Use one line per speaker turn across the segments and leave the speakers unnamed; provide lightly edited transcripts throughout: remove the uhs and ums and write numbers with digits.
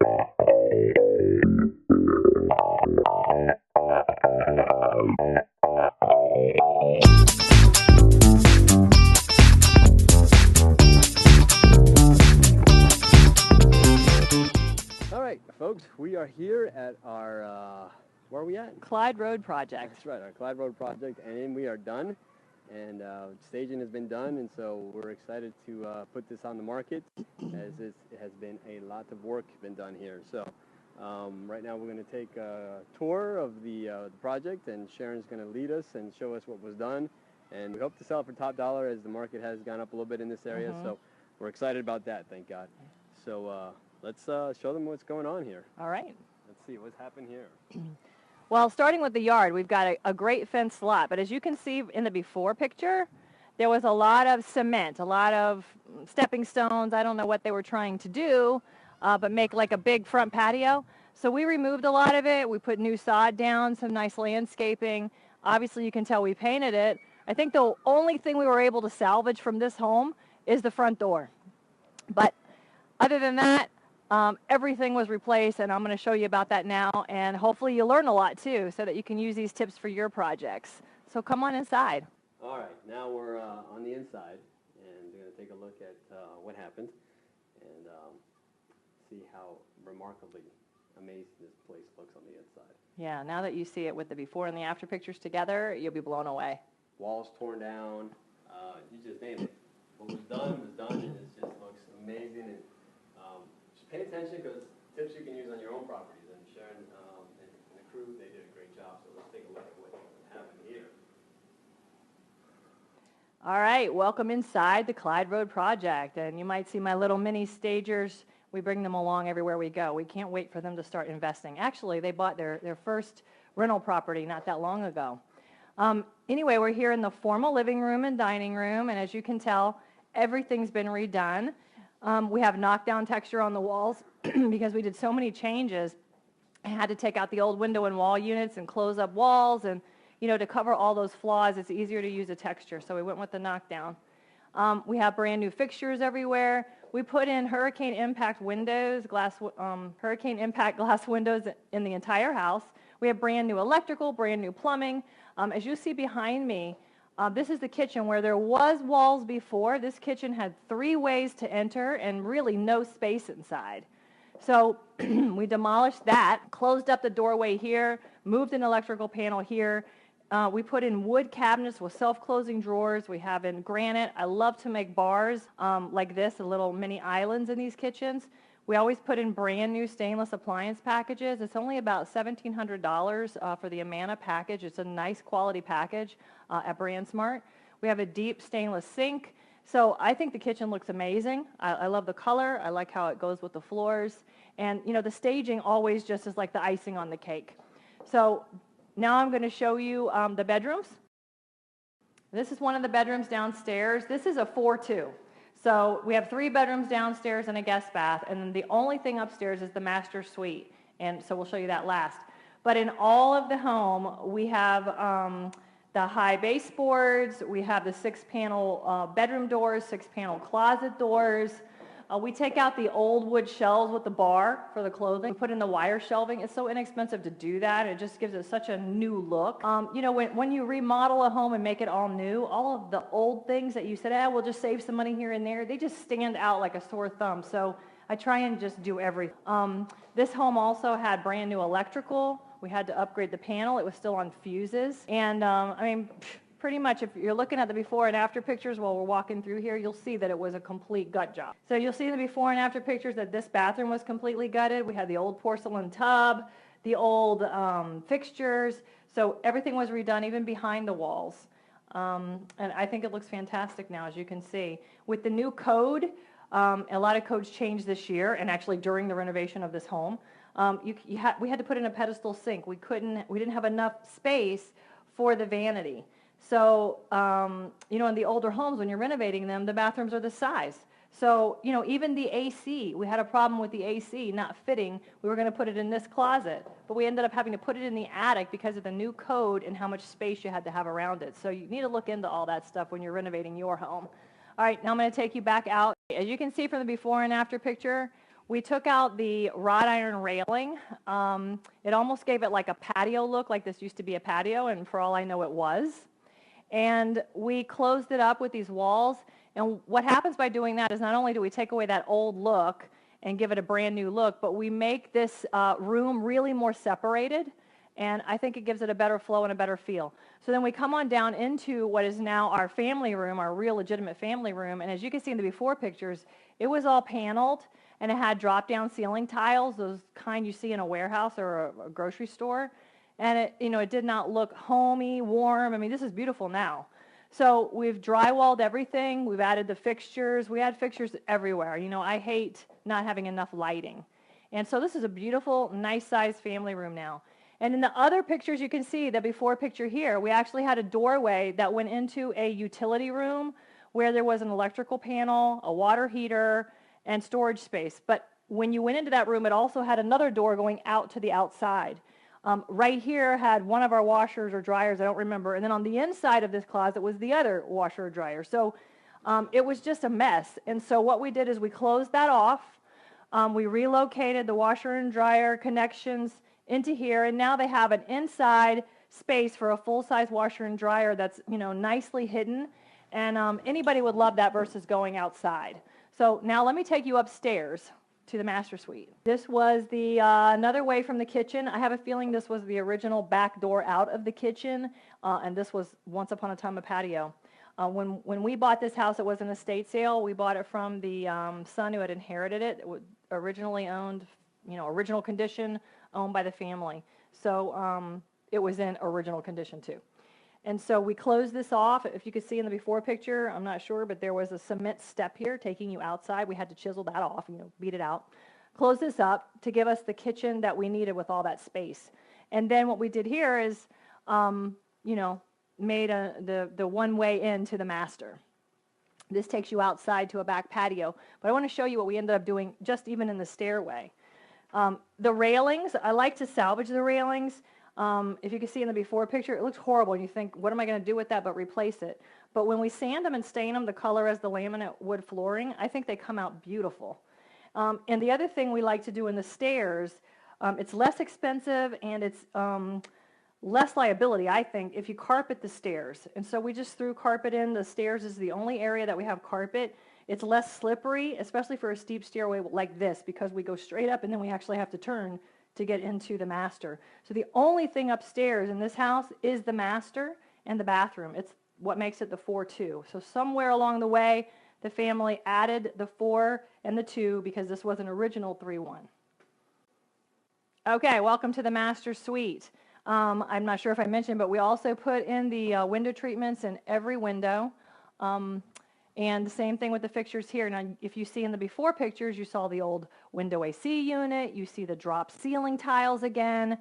All right, folks, we are here at our, where are we at?
Clyde Road Project.
That's right, our Clyde Road Project, and we are done. And staging has been done, and so we're excited to put this on the market, as it has been a lot of work been done here. So right now we're going to take a tour of the project, and Sharon's going to lead us and show us what was done. And we hope to sell it for top dollar, as the market has gone up a little bit in this area. So we're excited about that, thank God. So let's show them what's going on here.
All right.
Let's see what's happened here.
Well, starting with the yard, we've got a great fenced lot. But as you can see in the before picture, there was a lot of cement, a lot of stepping stones. I don't know what they were trying to do, but make like a big front patio. So we removed a lot of it. We put new sod down, some nice landscaping. Obviously, you can tell we painted it. I think the only thing we were able to salvage from this home is the front door. But other than that, everything was replaced, and I'm going to show you about that now, and hopefully you learn a lot too, so that you can use these tips for your projects. So come on inside.
All right, now we're on the inside, and we're going to take a look at what happened, and see how remarkably amazing this place looks on the inside.
Yeah, now that you see it with the before and the after pictures together, you'll be blown away.
Walls torn down, you just name it. What was done, and it just looks amazing. And just pay attention, because tips you can use on your own properties. And Sharon and the crew, they did a great job. So let's take a look at what happened here.
All right, welcome inside the Clyde Road Project. And you might see my little mini stagers. We bring them along everywhere we go. We can't wait for them to start investing. Actually, they bought their first rental property not that long ago. Anyway, we're here in the formal living room and dining room, and as you can tell, everything's been redone. We have knockdown texture on the walls because we did so many changes. I had to take out the old window and wall units and close up walls, and to cover all those flaws, it's easier to use a texture, so we went with the knockdown. We have brand new fixtures everywhere. We put in hurricane impact windows, hurricane impact glass windows in the entire house. We have brand new electrical, brand new plumbing. As you see behind me, this is the kitchen where there was walls before. This kitchen had 3 ways to enter and really no space inside. So we demolished that, closed up the doorway here, moved an electrical panel here. We put in wood cabinets with self-closing drawers. We have in granite. I love to make bars like this, the little mini islands in these kitchens. We always put in brand new stainless appliance packages. It's only about $1,700 for the Amana package. It's a nice quality package at BrandSmart. We have a deep stainless sink. So I think the kitchen looks amazing. I love the color. I like how it goes with the floors. And the staging always just is like the icing on the cake. So now I'm going to show you the bedrooms. This is one of the bedrooms downstairs. This is a 4-2. So we have 3 bedrooms downstairs and a guest bath, and then the only thing upstairs is the master suite, and so we'll show you that last. But in all of the home, we have the high baseboards, we have the 6-panel bedroom doors, 6-panel closet doors. We take out the old wood shelves with the bar for the clothing. We put in the wire shelving. It's so inexpensive to do that. It just gives it such a new look. When you remodel a home and make it all new, all of the old things that you said, we'll just save some money here and there, they just stand out like a sore thumb. So I try and just do everything. This home also had brand new electrical. We had to upgrade the panel. It was still on fuses. And pretty much if you're looking at the before and after pictures while we're walking through here, you'll see that it was a complete gut job. So you'll see in the before and after pictures that this bathroom was completely gutted. We had the old porcelain tub, the old fixtures. So everything was redone, even behind the walls. And I think it looks fantastic now, as you can see. With the new code, a lot of codes changed this year, and actually during the renovation of this home. We had to put in a pedestal sink. We didn't have enough space for the vanity. So, in the older homes, when you're renovating them, the bathrooms are this size. So, even the AC, we had a problem with the AC not fitting. We were going to put it in this closet, but we ended up having to put it in the attic because of the new code and how much space you had to have around it. So you need to look into all that stuff when you're renovating your home. All right, now I'm going to take you back out. As you can see from the before and after picture, We took out the wrought iron railing. It almost gave it like a patio look, like this used to be a patio, and for all I know it was. And we closed it up with these walls. And what happens by doing that is not only do we take away that old look and give it a brand new look, but we make this room really more separated. And I think it gives it a better flow and a better feel. So then we come on down into what is now our family room, our real legitimate family room. And as you can see in the before pictures, it was all paneled, and it had drop-down ceiling tiles, those kind you see in a warehouse or a grocery store. And it, it did not look homey, warm. I mean, this is beautiful now. So we've drywalled everything. We've added the fixtures. We add fixtures everywhere. I hate not having enough lighting. And so this is a beautiful, nice-sized family room now. And in the other pictures, you can see the before picture here, we actually had a doorway that went into a utility room where there was an electrical panel, a water heater, and storage space. But when you went into that room, it also had another door going out to the outside. Right here had one of our washers or dryers, I don't remember, and then on the inside of this closet was the other washer or dryer. So it was just a mess. And so what we did is we closed that off. We relocated the washer and dryer connections into here, and now they have an inside space for a full-size washer and dryer that's nicely hidden, and anybody would love that versus going outside. So now let me take you upstairs to the master suite. This was the another way from the kitchen. I have a feeling this was the original back door out of the kitchen, and this was once upon a time a patio. When we bought this house, it was an estate sale. We bought it from the son who had inherited it. It was originally owned, original condition, owned by the family. So it was in original condition too. And so we closed this off. If you could see in the before picture, I'm not sure, but there was a cement step here taking you outside. We had to chisel that off, beat it out. Close this up to give us the kitchen that we needed with all that space. And then what we did here is, made the one way into the master. This takes you outside to a back patio. But I want to show you what we ended up doing just even in the stairway. The railings, I like to salvage the railings. If you can see in the before picture, it looks horrible, and you think, what am I going to do with that but replace it? But when we sand them and stain them the color as the laminate wood flooring, I think they come out beautiful. And the other thing we like to do in the stairs, it's less expensive and it's less liability, I think, if you carpet the stairs. And so we just threw carpet in. The stairs is the only area that we have carpet. It's less slippery, especially for a steep stairway like this, because we go straight up and then we actually have to turn to get into the master. So the only thing upstairs in this house is the master and the bathroom. It's what makes it the 4-2. So somewhere along the way, the family added the 4 and the 2 because this was an original 3-1. Okay, welcome to the master suite. I'm not sure if I mentioned, but we also put in the window treatments in every window. And the same thing with the fixtures here. Now, if you see in the before pictures, you saw the old window AC unit. You see the drop ceiling tiles again.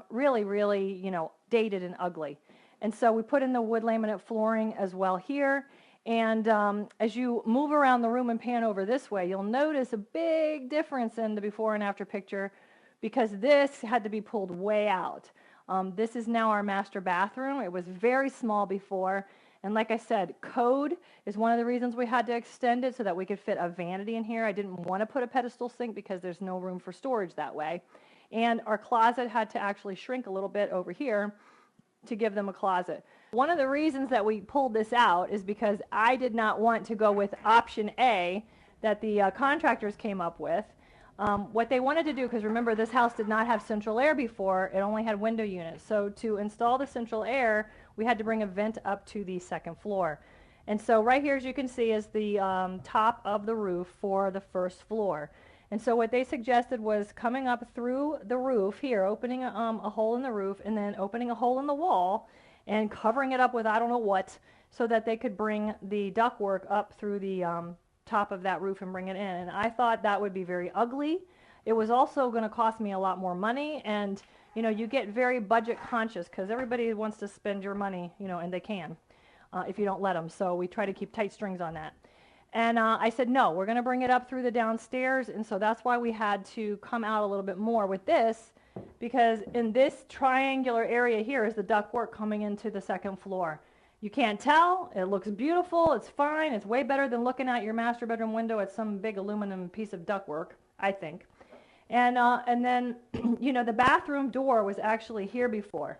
Really, really, dated and ugly. And so we put in the wood laminate flooring as well here. And as you move around the room and pan over this way, you'll notice a big difference in the before and after picture because this had to be pulled way out. This is now our master bathroom. It was very small before. And like I said, code is one of the reasons we had to extend it so that we could fit a vanity in here. I didn't want to put a pedestal sink because there's no room for storage that way. And our closet had to actually shrink a little bit over here to give them a closet. One of the reasons that we pulled this out is because I did not want to go with option A that the contractors came up with. What they wanted to do, because remember this house did not have central air before, it only had window units. So to install the central air, we had to bring a vent up to the second floor. And so right here, as you can see, is the top of the roof for the first floor. And so what they suggested was coming up through the roof here, opening a hole in the roof, and then opening a hole in the wall and covering it up with I don't know what, so that they could bring the ductwork up through the top of that roof and bring it in. And I thought that would be very ugly. It was also going to cost me a lot more money, and you get very budget conscious because everybody wants to spend your money, and they can if you don't let them. So we try to keep tight strings on that. And I said, no, we're going to bring it up through the downstairs. And so that's why we had to come out a little bit more with this, because in this triangular area here is the ductwork coming into the second floor. You can't tell. It looks beautiful. It's fine. It's way better than looking out your master bedroom window at some big aluminum piece of ductwork. I think. And then, you know, the bathroom door was actually here before.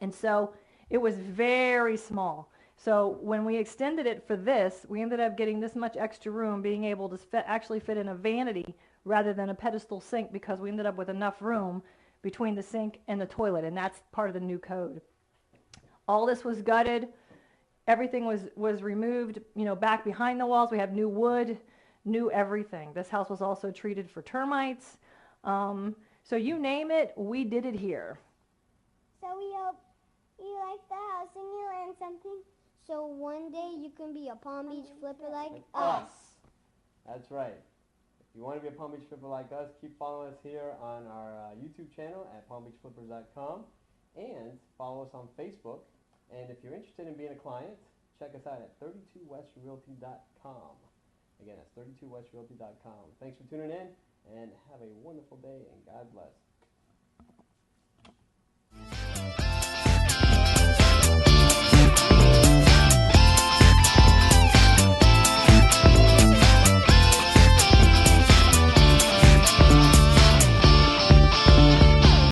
And so it was very small. So when we extended it for this, we ended up getting this much extra room, being able to actually fit in a vanity rather than a pedestal sink, because we ended up with enough room between the sink and the toilet, and that's part of the new code. All this was gutted. Everything was removed, you know, back behind the walls. We have new wood, new everything. This house was also treated for termites. So you name it, we did it here.
So we hope you like the house and you learned something. So one day you can be a Palm Beach flipper like us.
That's right. If you want to be a Palm Beach flipper like us, keep following us here on our YouTube channel at palmbeachflippers.com, and follow us on Facebook. And if you're interested in being a client, check us out at 32westrealty.com. Again, that's 32westrealty.com. Thanks for tuning in, and have a wonderful day, and God bless.